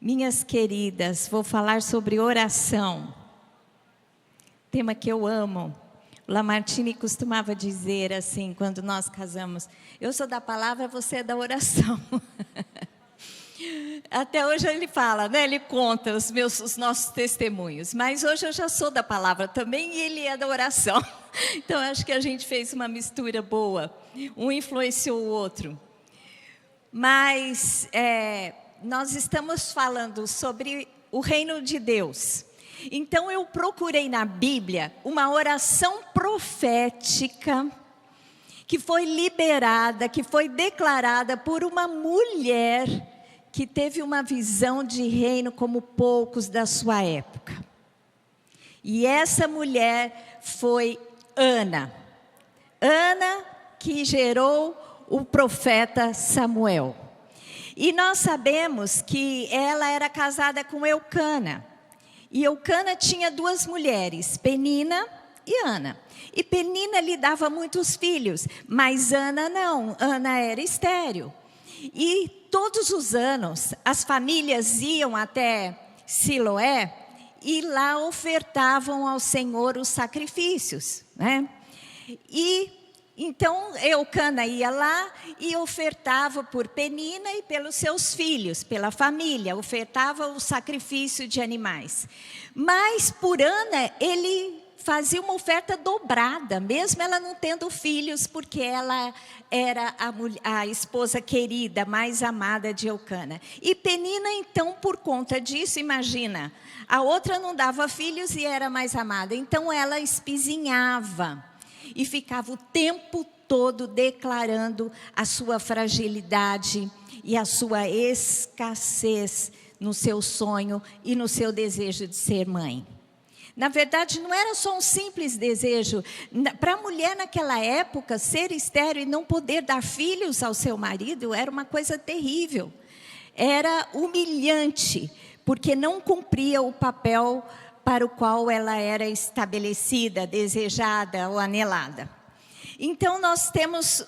Minhas queridas, vou falar sobre oração. Tema que eu amo. O Lamartine costumava dizer assim, quando nós casamos: eu sou da palavra, você é da oração. Até hoje ele fala, né? Ele conta os nossos testemunhos. Mas hoje eu já sou da palavra também e ele é da oração. Então acho que a gente fez uma mistura boa. Um influenciou o outro. Mas nós estamos falando sobre o reino de Deus. Então eu procurei na Bíblia uma oração profética que foi liberada, que foi declarada por uma mulher que teve uma visão de reino como poucos da sua época. E essa mulher foi Ana. Ana que gerou o profeta Samuel. E nós sabemos que ela era casada com Eucana. E Eucana tinha duas mulheres, Penina e Ana. E Penina lhe dava muitos filhos, mas Ana não, Ana era estéril. E todos os anos as famílias iam até Siloé e lá ofertavam ao Senhor os sacrifícios, né? E então Eucana ia lá e ofertava por Penina e pelos seus filhos, pela família, ofertava o sacrifício de animais. Mas por Ana ele fazia uma oferta dobrada, mesmo ela não tendo filhos, porque ela era a esposa querida, mais amada de Eucana. E Penina, então, por conta disso, imagina, a outra não dava filhos e era mais amada, então ela espizinhava e ficava o tempo todo declarando a sua fragilidade e a sua escassez no seu sonho e no seu desejo de ser mãe. Na verdade, não era só um simples desejo. Para a mulher naquela época, ser estéril e não poder dar filhos ao seu marido era uma coisa terrível. Era humilhante, porque não cumpria o papel para o qual ela era estabelecida, desejada ou anelada. Então, nós temos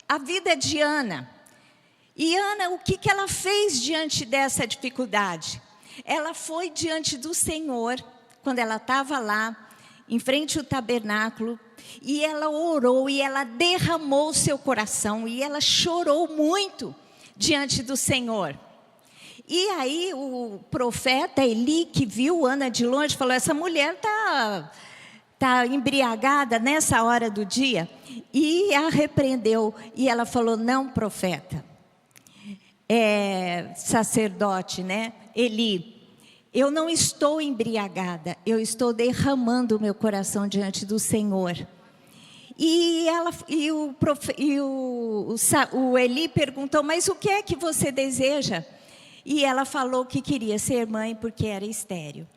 a vida de Ana. E Ana, o que ela fez diante dessa dificuldade? Ela foi diante do Senhor, quando ela estava lá, em frente ao tabernáculo, e ela orou, e ela derramou o seu coração, e ela chorou muito diante do Senhor. E aí o profeta Eli, que viu Ana de longe, falou: essa mulher tá embriagada nessa hora do dia. E a repreendeu, e ela falou: não, profeta, sacerdote, né, Eli, eu não estou embriagada, eu estou derramando o meu coração diante do Senhor. E o Eli perguntou: mas o que é que você deseja? E ela falou que queria ser mãe porque era estéril.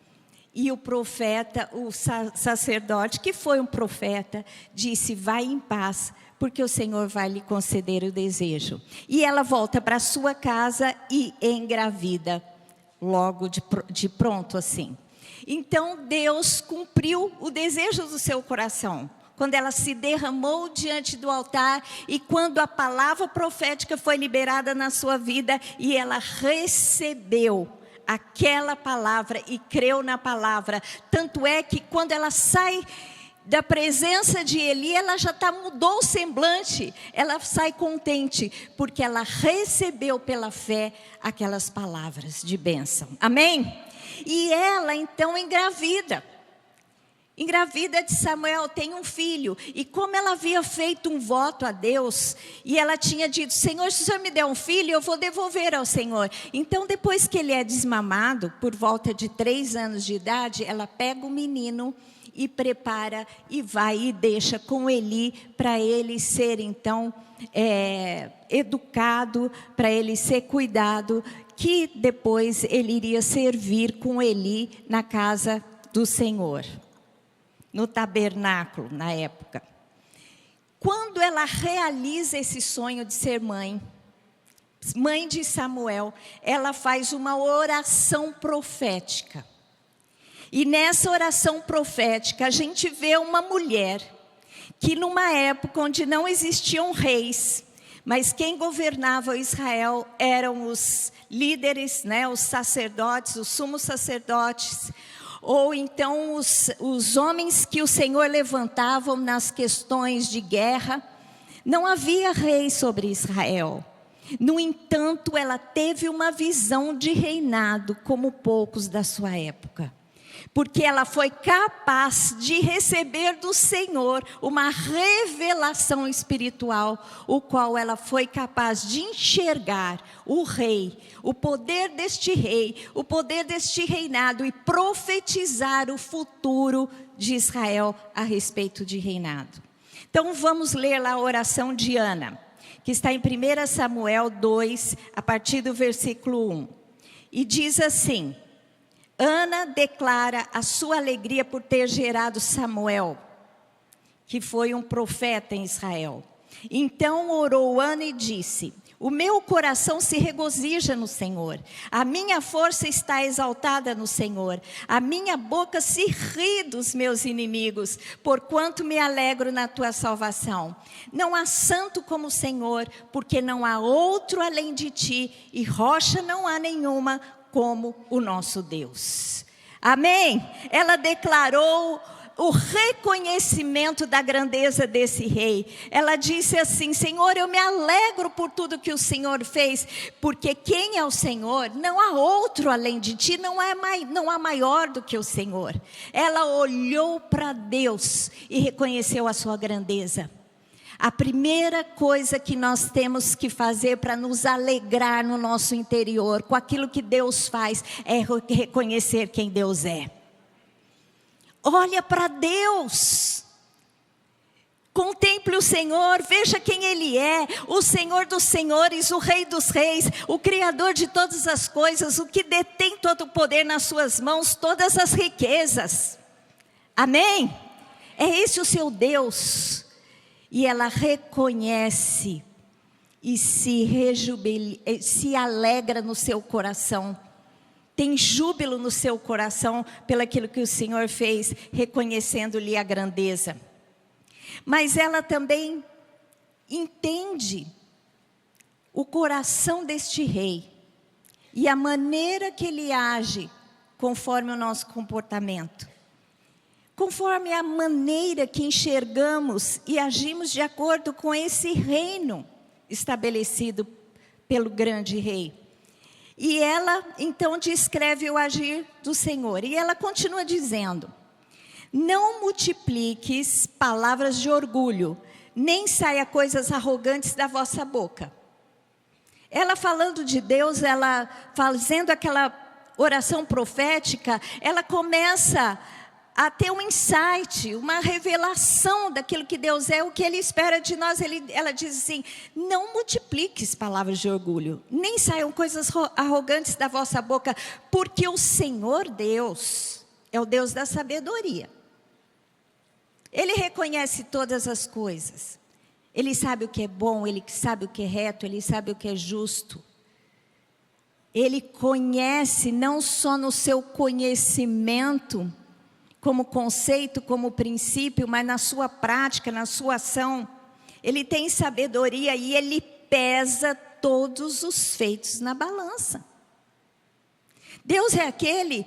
E o profeta, o sacerdote, que foi um profeta, disse: vai em paz, porque o Senhor vai lhe conceder o desejo. E ela volta para sua casa e engravida, logo de pronto assim. Então Deus cumpriu o desejo do seu coração, quando ela se derramou diante do altar e quando a palavra profética foi liberada na sua vida e ela recebeu aquela palavra e creu na palavra. Tanto é que quando ela sai da presença de Eli, ela já mudou o semblante, ela sai contente, porque ela recebeu pela fé aquelas palavras de bênção. Amém? E ela então engravida de Samuel, tem um filho. E como ela havia feito um voto a Deus, e ela tinha dito: Senhor, se o Senhor me der um filho, eu vou devolver ao Senhor. Então, depois que ele é desmamado, por volta de 3 anos de idade, ela pega o menino e prepara e vai e deixa com Eli, para ele ser então educado, para ele ser cuidado, que depois ele iria servir com Eli na casa do Senhor, no tabernáculo na época. Quando ela realiza esse sonho de ser mãe de Samuel, ela faz uma oração profética. E nessa oração profética a gente vê uma mulher que numa época onde não existiam reis, Mas quem governava Israel eram os líderes, né, os sacerdotes, os sumos sacerdotes, ou então os homens que o Senhor levantavam nas questões de guerra. Não havia rei sobre Israel. No entanto, ela teve uma visão de reinado como poucos da sua época. Porque ela foi capaz de receber do Senhor uma revelação espiritual, o qual ela foi capaz de enxergar o rei, o poder deste rei, o poder deste reinado e profetizar o futuro de Israel a respeito de reinado. Então vamos ler lá a oração de Ana, que está em 1 Samuel 2, a partir do versículo 1. E diz assim: Ana declara a sua alegria por ter gerado Samuel, que foi um profeta em Israel. Então orou Ana e disse: o meu coração se regozija no Senhor, a minha força está exaltada no Senhor, a minha boca se ri dos meus inimigos, porquanto me alegro na tua salvação. Não há santo como o Senhor, porque não há outro além de ti, e rocha não há nenhuma como o nosso Deus. Amém? Ela declarou o reconhecimento da grandeza desse rei. Ela disse assim: Senhor, eu me alegro por tudo que o Senhor fez, porque quem é o Senhor? Não há outro além de ti, não há maior do que o Senhor. Ela olhou para Deus e reconheceu a sua grandeza. A primeira coisa que nós temos que fazer para nos alegrar no nosso interior com aquilo que Deus faz é reconhecer quem Deus é. Olha para Deus, contemple o Senhor, veja quem Ele é, o Senhor dos senhores, o Rei dos reis, o Criador de todas as coisas, o que detém todo o poder nas suas mãos, todas as riquezas. Amém? É esse o seu Deus. E ela reconhece e se alegra no seu coração. Tem júbilo no seu coração pelaquilo que o Senhor fez, reconhecendo-lhe a grandeza. Mas ela também entende o coração deste rei e a maneira que ele age conforme o nosso comportamento. Conforme a maneira que enxergamos e agimos de acordo com esse reino estabelecido pelo grande rei. E ela então descreve o agir do Senhor. E ela continua dizendo: não multipliques palavras de orgulho, nem saia coisas arrogantes da vossa boca. Ela falando de Deus, ela fazendo aquela oração profética, ela começa a ter um insight, uma revelação daquilo que Deus é, o que Ele espera de nós. Ela diz assim: não multipliques palavras de orgulho, nem saiam coisas arrogantes da vossa boca, porque o Senhor Deus é o Deus da sabedoria. Ele reconhece todas as coisas. Ele sabe o que é bom, Ele sabe o que é reto, Ele sabe o que é justo. Ele conhece não só no seu conhecimento, como conceito, como princípio, mas na sua prática, na sua ação. Ele tem sabedoria e Ele pesa todos os feitos na balança. Deus é aquele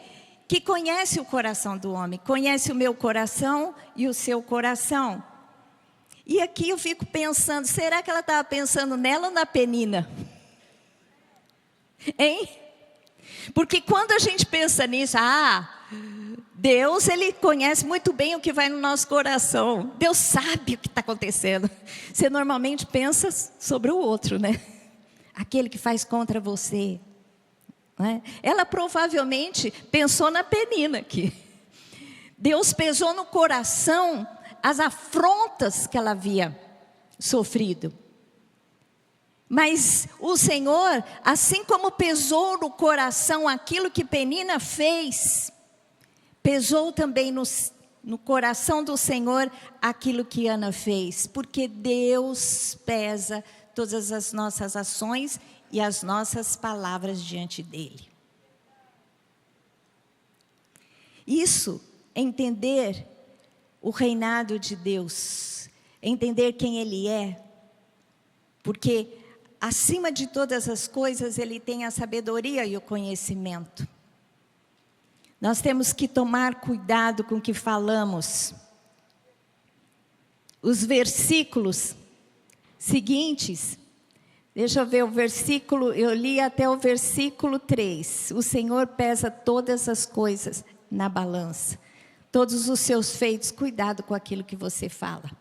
que conhece o coração do homem, conhece o meu coração e o seu coração. E aqui eu fico pensando, será que ela estava pensando nela ou na Penina? Hein? Porque quando a gente pensa nisso, Deus, Ele conhece muito bem o que vai no nosso coração. Deus sabe o que está acontecendo. Você normalmente pensa sobre o outro, né? Aquele que faz contra você. Né? Ela provavelmente pensou na Penina aqui. Deus pesou no coração as afrontas que ela havia sofrido. Mas o Senhor, assim como pesou no coração aquilo que Penina fez, pesou também no coração do Senhor aquilo que Ana fez. Porque Deus pesa todas as nossas ações e as nossas palavras diante dEle. Isso é entender o reinado de Deus, entender quem Ele é. Porque acima de todas as coisas, Ele tem a sabedoria e o conhecimento. Nós temos que tomar cuidado com o que falamos. Os versículos seguintes, deixa eu ver o versículo, eu li até o versículo 3. O Senhor pesa todas as coisas na balança. Todos os seus feitos, cuidado com aquilo que você fala.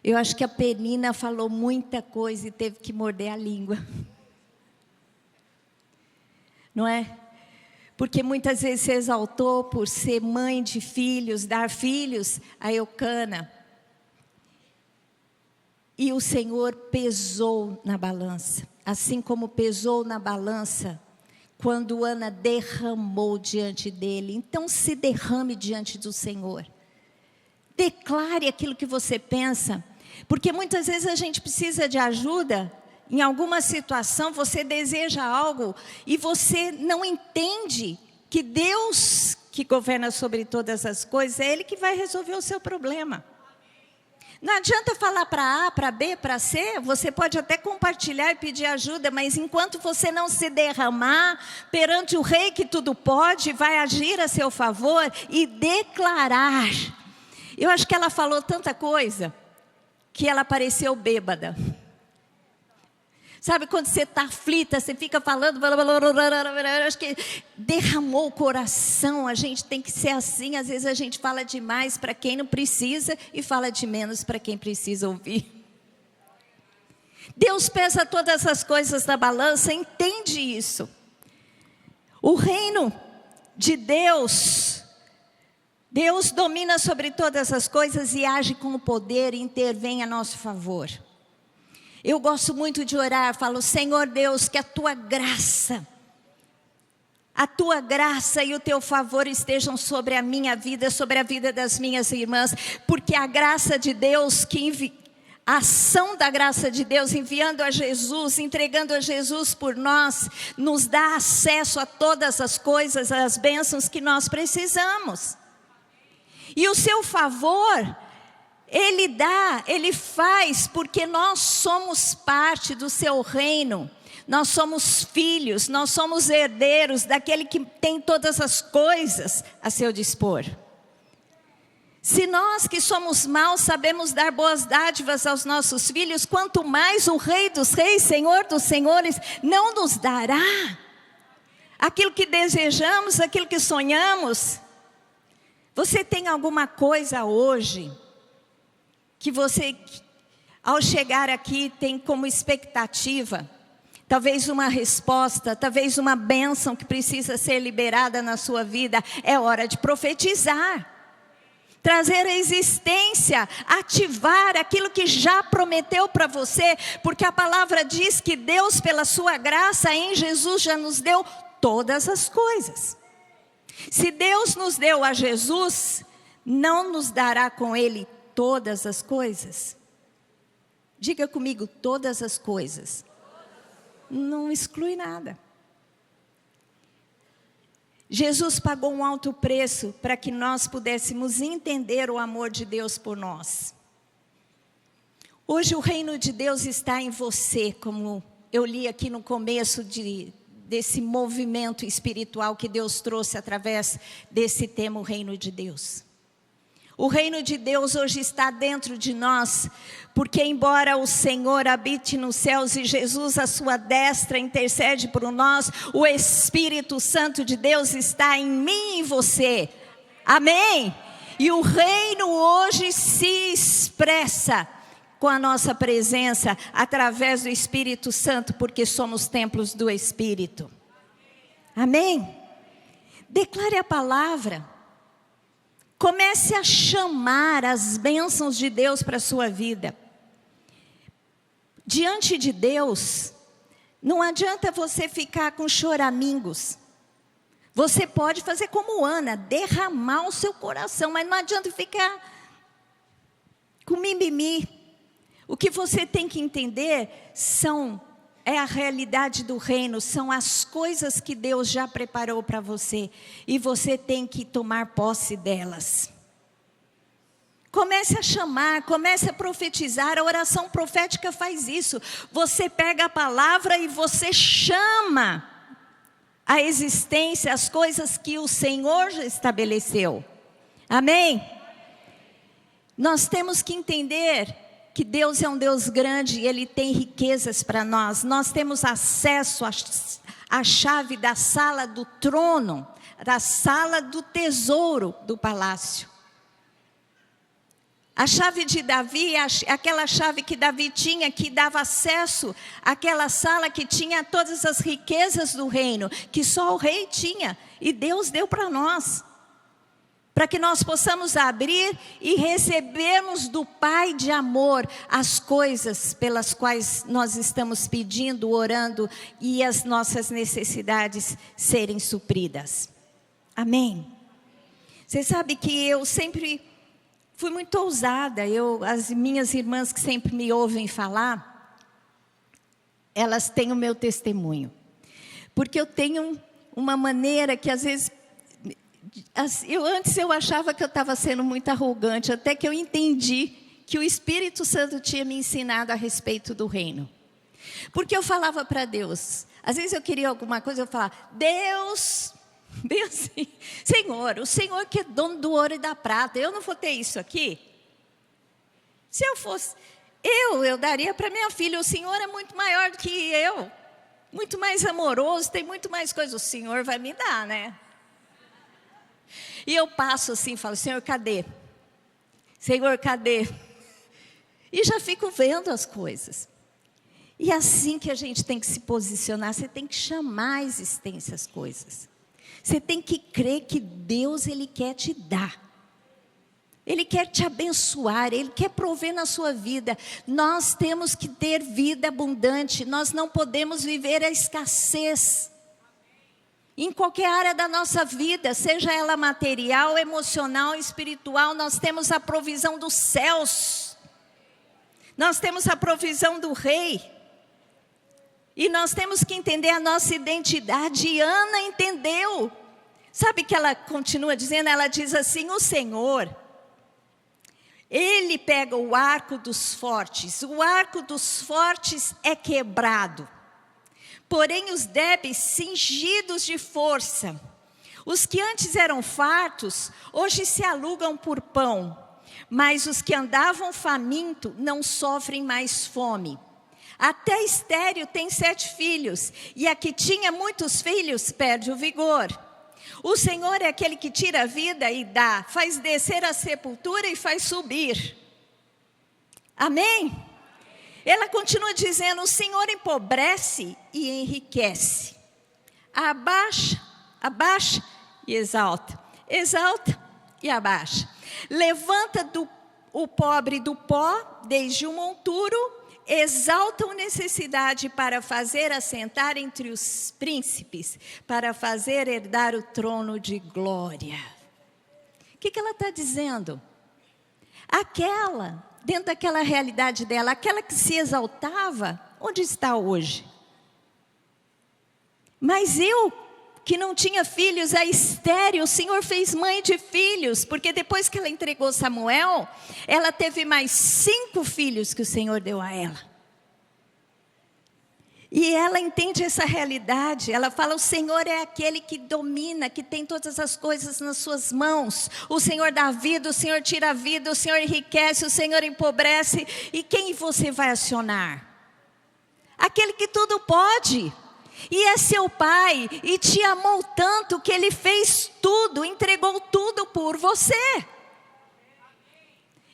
Eu acho que a Penina falou muita coisa e teve que morder a língua. Não é? Porque muitas vezes se exaltou por ser mãe de filhos, dar filhos a Eucana. E o Senhor pesou na balança. Assim como pesou na balança quando Ana derramou diante dele. Então se derrame diante do Senhor. Declare aquilo que você pensa. Porque muitas vezes a gente precisa de ajuda. Em alguma situação você deseja algo e você não entende que Deus que governa sobre todas as coisas, é Ele que vai resolver o seu problema. Não adianta falar para A, para B, para C, você pode até compartilhar e pedir ajuda, mas enquanto você não se derramar perante o Rei que tudo pode, vai agir a seu favor e declarar. Eu acho que ela falou tanta coisa que ela pareceu bêbada. Sabe quando você está aflita, você fica falando, acho que derramou o coração. A gente tem que ser assim, às vezes a gente fala demais para quem não precisa e fala de menos para quem precisa ouvir. Deus pesa todas as coisas na balança, entende isso. O reino de Deus, Deus domina sobre todas as coisas e age com o poder e intervém a nosso favor. Eu gosto muito de orar, falo, Senhor Deus, que a Tua graça e o Teu favor estejam sobre a minha vida, sobre a vida das minhas irmãs, porque a graça de Deus, a ação da graça de Deus, enviando a Jesus, entregando a Jesus por nós, nos dá acesso a todas as coisas, as bênçãos que nós precisamos. E o Seu favor, Ele dá, Ele faz, porque nós somos parte do Seu reino. Nós somos filhos, nós somos herdeiros daquele que tem todas as coisas a seu dispor. Se nós que somos maus sabemos dar boas dádivas aos nossos filhos, quanto mais o Rei dos Reis, Senhor dos Senhores, não nos dará aquilo que desejamos, aquilo que sonhamos. Você tem alguma coisa hoje que você, ao chegar aqui, tem como expectativa, talvez uma resposta, talvez uma bênção que precisa ser liberada na sua vida? É hora de profetizar, trazer a existência, ativar aquilo que já prometeu para você, porque a palavra diz que Deus, pela sua graça em Jesus, já nos deu todas as coisas. Se Deus nos deu a Jesus, não nos dará com Ele todas as coisas? Diga comigo, todas as coisas. Não exclui nada. Jesus pagou um alto preço para que nós pudéssemos entender o amor de Deus por nós. Hoje o reino de Deus está em você, como eu li aqui no começo desse movimento espiritual que Deus trouxe através desse tema, o reino de Deus. O reino de Deus hoje está dentro de nós, porque embora o Senhor habite nos céus e Jesus à sua destra intercede por nós, o Espírito Santo de Deus está em mim e em você. Amém? E o reino hoje se expressa com a nossa presença através do Espírito Santo, porque somos templos do Espírito. Amém? Declare a palavra. Comece a chamar as bênçãos de Deus para a sua vida. Diante de Deus, não adianta você ficar com choramingos. Você pode fazer como Ana, derramar o seu coração, mas não adianta ficar com mimimi. O que você tem que entender é a realidade do reino, são as coisas que Deus já preparou para você, e você tem que tomar posse delas. Comece a chamar, comece a profetizar. A oração profética faz isso. Você pega a palavra e você chama a existência, as coisas que o Senhor já estabeleceu. Amém? Nós temos que entender que Deus é um Deus grande e Ele tem riquezas para nós. Nós temos acesso à chave da sala do trono, da sala do tesouro do palácio. A chave de Davi, aquela chave que Davi tinha, que dava acesso àquela sala que tinha todas as riquezas do reino, que só o rei tinha, e Deus deu para nós. Para que nós possamos abrir e recebermos do Pai de amor as coisas pelas quais nós estamos pedindo, orando, e as nossas necessidades serem supridas. Amém? Você sabe que eu sempre fui muito ousada. As minhas irmãs que sempre me ouvem falar, elas têm o meu testemunho. Porque eu tenho uma maneira que às vezes... Antes eu achava que eu estava sendo muito arrogante, até que eu entendi que o Espírito Santo tinha me ensinado a respeito do reino. Porque eu falava para Deus, às vezes eu queria alguma coisa, eu falava, Deus, Senhor, o Senhor que é dono do ouro e da prata, eu não vou ter isso aqui? Se eu fosse, eu daria para minha filha, o Senhor é muito maior do que eu, muito mais amoroso, tem muito mais coisas, o Senhor vai me dar, né? E eu passo assim, falo, Senhor, cadê? Senhor, cadê? E já fico vendo as coisas. E é assim que a gente tem que se posicionar, você tem que chamar à existência as coisas. Você tem que crer que Deus, Ele quer te dar. Ele quer te abençoar, Ele quer prover na sua vida. Nós temos que ter vida abundante, nós não podemos viver a escassez. Em qualquer área da nossa vida, seja ela material, emocional, espiritual, nós temos a provisão dos céus. Nós temos a provisão do Rei. E nós temos que entender a nossa identidade. E Ana entendeu. Sabe que ela continua dizendo? Ela diz assim, o Senhor, Ele pega o arco dos fortes. O arco dos fortes é quebrado. Porém os débeis cingidos de força. Os que antes eram fartos, hoje se alugam por pão. Mas os que andavam famintos não sofrem mais fome. Até estéril tem 7 filhos, e a que tinha muitos filhos perde o vigor. O Senhor é aquele que tira a vida e dá, faz descer a sepultura e faz subir. Amém? Ela continua dizendo, o Senhor empobrece e enriquece. Abaixa, abaixa e exalta. Exalta e abaixa. Levanta o pobre do pó, desde o monturo, exalta a necessidade para fazer assentar entre os príncipes, para fazer herdar o trono de glória. O que ela está dizendo? Dentro daquela realidade dela, aquela que se exaltava, onde está hoje? Mas eu, que não tinha filhos, a estéril, o Senhor fez mãe de filhos, porque depois que ela entregou Samuel, ela teve mais 5 filhos que o Senhor deu a ela. E ela entende essa realidade, ela fala, o Senhor é aquele que domina, que tem todas as coisas nas suas mãos. O Senhor dá vida, o Senhor tira a vida, o Senhor enriquece, o Senhor empobrece. E quem você vai acionar? Aquele que tudo pode. E é seu Pai, e te amou tanto que Ele fez tudo, entregou tudo por você.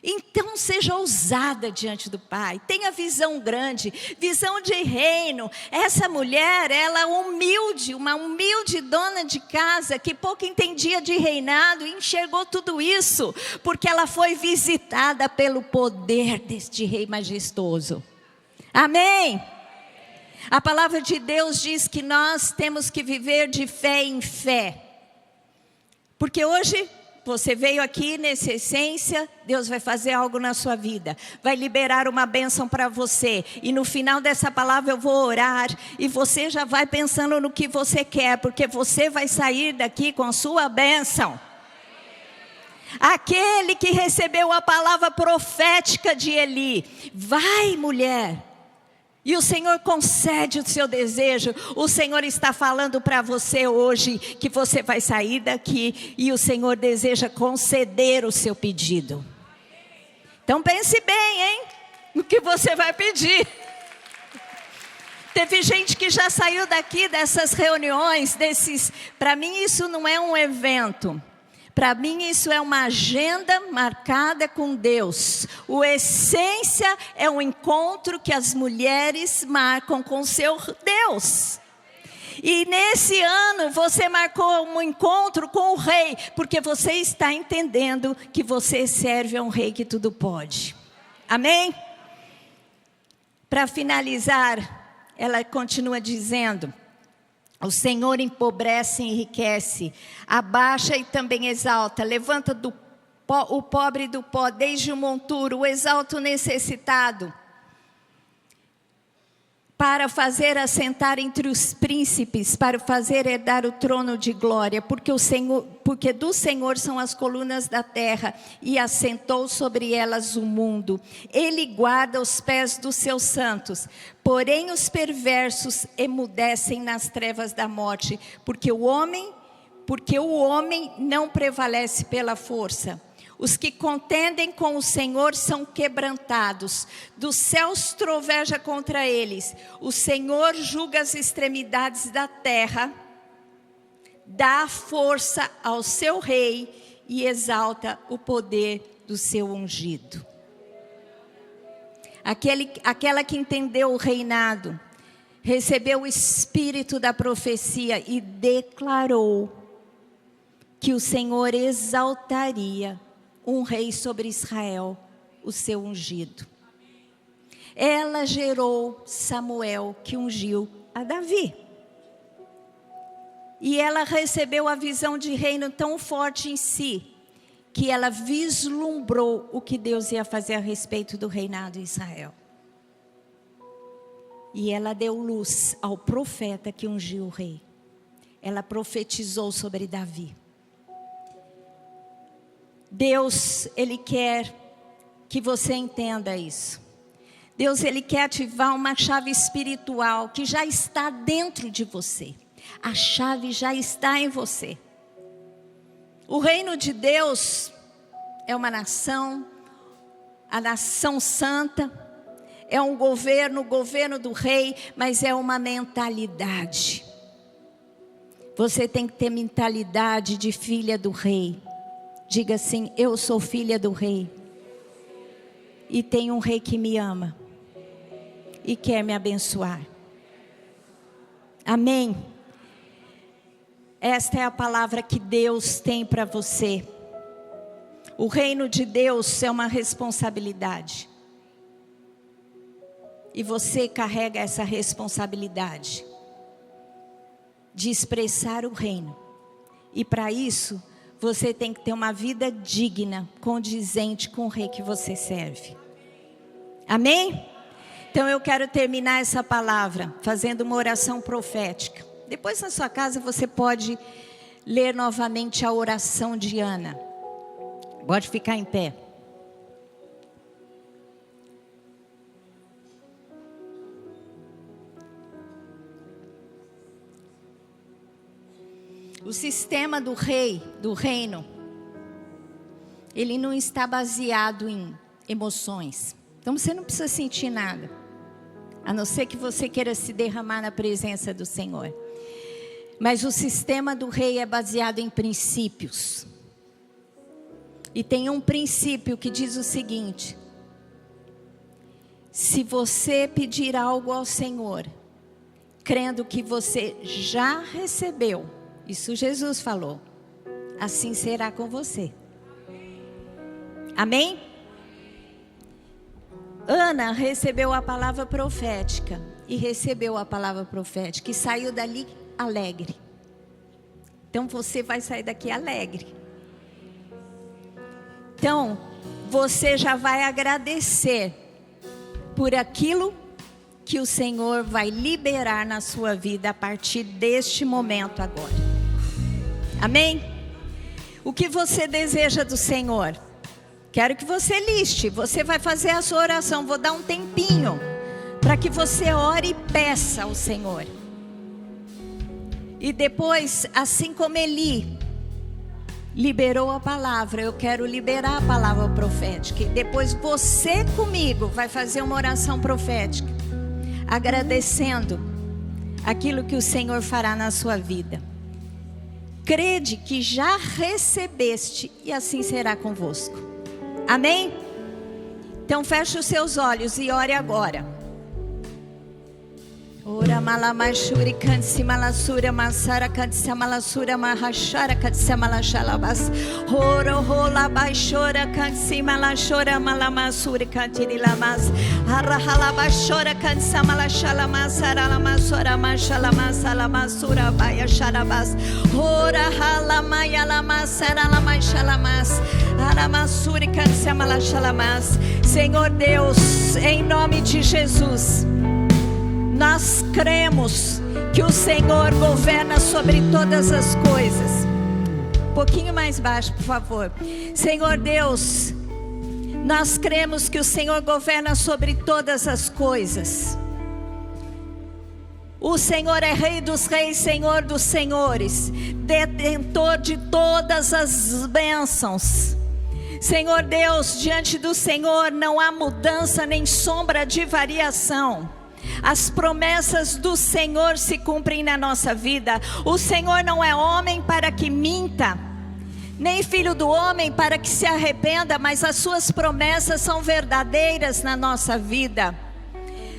Então seja ousada diante do Pai, tenha visão grande, visão de reino. Essa mulher, ela humilde, uma humilde dona de casa, que pouco entendia de reinado, e enxergou tudo isso, porque ela foi visitada pelo poder deste Rei majestoso. Amém? A palavra de Deus diz que nós temos que viver de fé em fé, porque hoje você veio aqui nessa essência, Deus vai fazer algo na sua vida, vai liberar uma bênção para você, e no final dessa palavra eu vou orar, e você já vai pensando no que você quer, porque você vai sair daqui com a sua bênção. Aquele que recebeu a palavra profética de Eli: vai, mulher. E o Senhor concede o seu desejo. O Senhor está falando para você hoje que você vai sair daqui e o Senhor deseja conceder o seu pedido. Então pense bem, hein? No que você vai pedir. Teve gente que já saiu daqui dessas reuniões, para mim isso não é um evento. Para mim isso é uma agenda marcada com Deus. O essência é um encontro que as mulheres marcam com seu Deus. E nesse ano você marcou um encontro com o rei, porque você está entendendo que você serve a um rei que tudo pode. Amém? Para finalizar, ela continua dizendo: o Senhor empobrece e enriquece, abaixa e também exalta, levanta o pobre do pó, desde o monturo, o exalta o necessitado, para fazer assentar entre os príncipes, para fazer herdar o trono de glória, porque do Senhor são as colunas da terra, e assentou sobre elas o mundo. Ele guarda os pés dos seus santos, porém os perversos emudecem nas trevas da morte, porque o homem não prevalece pela força. Os que contendem com o Senhor são quebrantados, dos céus troveja contra eles. O Senhor julga as extremidades da terra, dá força ao seu rei e exalta o poder do seu ungido. Aquela que entendeu o reinado, recebeu o espírito da profecia e declarou que o Senhor exaltaria um rei sobre Israel, o seu ungido. Ela gerou Samuel, que ungiu a Davi. E ela recebeu a visão de reino tão forte em si, que ela vislumbrou o que Deus ia fazer a respeito do reinado em Israel. E ela deu luz ao profeta que ungiu o rei. Ela profetizou sobre Davi. Deus, Ele quer que você entenda isso. Deus, Ele quer ativar uma chave espiritual que já está dentro de você. A chave já está em você. O reino de Deus é uma nação, a nação santa, é um governo, o governo do rei, mas é uma mentalidade. Você tem que ter mentalidade de filha do rei. Diga assim: eu sou filha do rei. E tenho um rei que me ama. E quer me abençoar. Amém? Esta é a palavra que Deus tem para você. O reino de Deus é uma responsabilidade. E você carrega essa responsabilidade de expressar o reino. E para isso, você tem que ter uma vida digna, condizente com o rei que você serve. Amém? Então eu quero terminar essa palavra fazendo uma oração profética. Depois na sua casa você pode ler novamente a oração de Ana. Pode ficar em pé. O sistema do reino, ele não está baseado em emoções. Então você não precisa sentir nada, a não ser que você queira se derramar na presença do Senhor. Mas o sistema do rei é baseado em princípios. E tem um princípio que diz o seguinte: se você pedir algo ao Senhor, crendo que você já recebeu, isso Jesus falou, assim será com você. Amém? Ana recebeu a palavra profética. E recebeu a palavra profética. E saiu dali alegre. Então você vai sair daqui alegre. Então você já vai agradecer por aquilo que o Senhor vai liberar na sua vida a partir deste momento agora. Amém? O que você deseja do Senhor? Quero que você liste. Você vai fazer a sua oração. Vou dar um tempinho para que você ore e peça ao Senhor. E depois, assim como Eli liberou a palavra, eu quero liberar a palavra profética. E depois você comigo vai fazer uma oração profética, agradecendo aquilo que o Senhor fará na sua vida. Crede que já recebeste e assim será convosco. Amém? Então feche os seus olhos e ore agora. Ora malamashuri kansimalasura masara kansimalasura mahashara kansimalashalabas. Oro rola baixora kansimalashora malamasuri kantirilamas. Arrahalabashora kansimalashalamas aralamasora mashalamasalamasura bayasharabas. Ora halamaya lamasara lamashalamas. Aramasuri kansimalashalamas. Senhor Deus, em nome de Jesus, nós cremos que o Senhor governa sobre todas as coisas. Um pouquinho mais baixo, por favor. Senhor Deus, nós cremos que o Senhor governa sobre todas as coisas. O Senhor é Rei dos Reis, Senhor dos Senhores, detentor de todas as bênçãos. Senhor Deus, diante do Senhor não há mudança nem sombra de variação. As promessas do Senhor se cumprem na nossa vida. O Senhor não é homem para que minta, nem filho do homem para que se arrependa, mas as suas promessas são verdadeiras na nossa vida.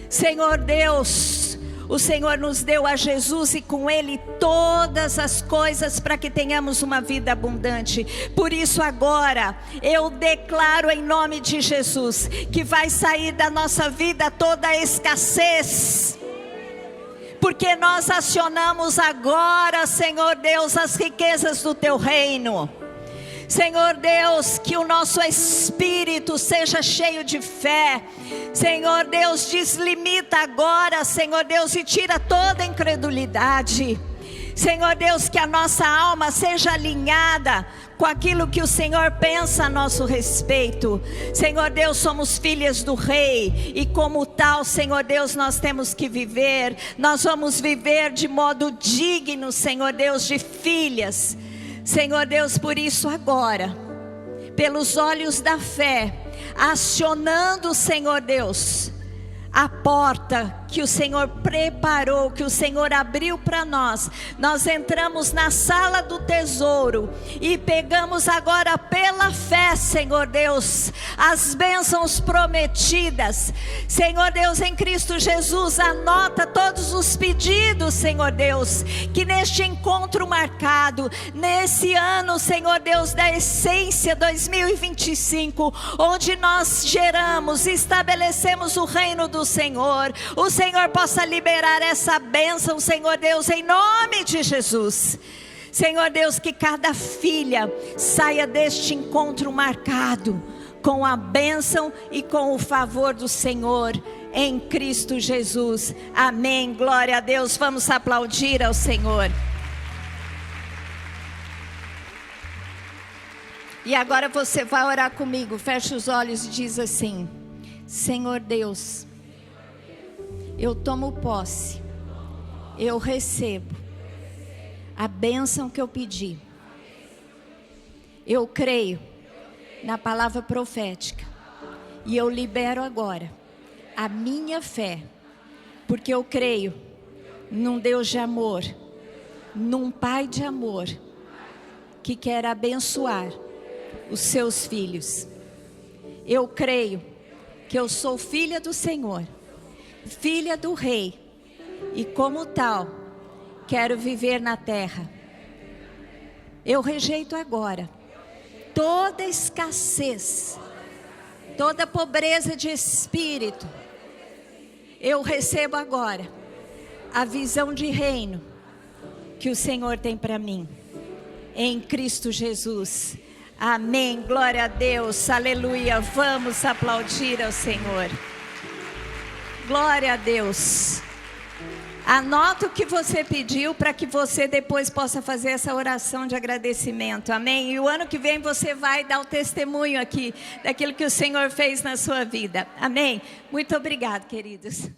Senhor Deus, o Senhor nos deu a Jesus e com Ele todas as coisas para que tenhamos uma vida abundante. Por isso agora eu declaro em nome de Jesus que vai sair da nossa vida toda a escassez. Porque nós acionamos agora, Senhor Deus, as riquezas do Teu reino. Senhor Deus, que o nosso espírito seja cheio de fé. Senhor Deus, deslimita agora, Senhor Deus, e tira toda a incredulidade. Senhor Deus, que a nossa alma seja alinhada com aquilo que o Senhor pensa a nosso respeito. Senhor Deus, somos filhas do Rei e como tal, Senhor Deus, nós temos que viver. Nós vamos viver de modo digno, Senhor Deus, de filhas. Senhor Deus, por isso agora, pelos olhos da fé, acionando, Senhor Deus, a porta que o Senhor preparou, que o Senhor abriu para nós. Nós entramos na sala do tesouro e pegamos agora pela fé, Senhor Deus, as bênçãos prometidas. Senhor Deus, em Cristo Jesus, anota todos os pedidos, Senhor Deus, que neste encontro marcado, nesse ano, Senhor Deus, da essência 2025, onde nós geramos e estabelecemos o reino do Senhor, o Senhor possa liberar essa bênção, Senhor Deus, em nome de Jesus. Senhor Deus, que cada filha saia deste encontro marcado com a bênção e com o favor do Senhor, em Cristo Jesus. Amém, glória a Deus. Vamos aplaudir ao Senhor. E agora você vai orar comigo, fecha os olhos e diz assim: Senhor Deus, eu tomo posse, eu recebo a bênção que eu pedi. Eu creio na palavra profética e eu libero agora a minha fé, porque eu creio num Deus de amor, num Pai de amor, que quer abençoar os seus filhos. Eu creio que eu sou filha do Senhor, filha do Rei, e como tal, quero viver na terra. Eu rejeito agora toda escassez, toda pobreza de espírito. Eu recebo agora a visão de reino que o Senhor tem para mim, em Cristo Jesus. Amém, glória a Deus, aleluia. Vamos aplaudir ao Senhor. Glória a Deus. Anota o que você pediu para que você depois possa fazer essa oração de agradecimento, amém? E o ano que vem você vai dar o testemunho aqui daquilo que o Senhor fez na sua vida, amém? Muito obrigado, queridos.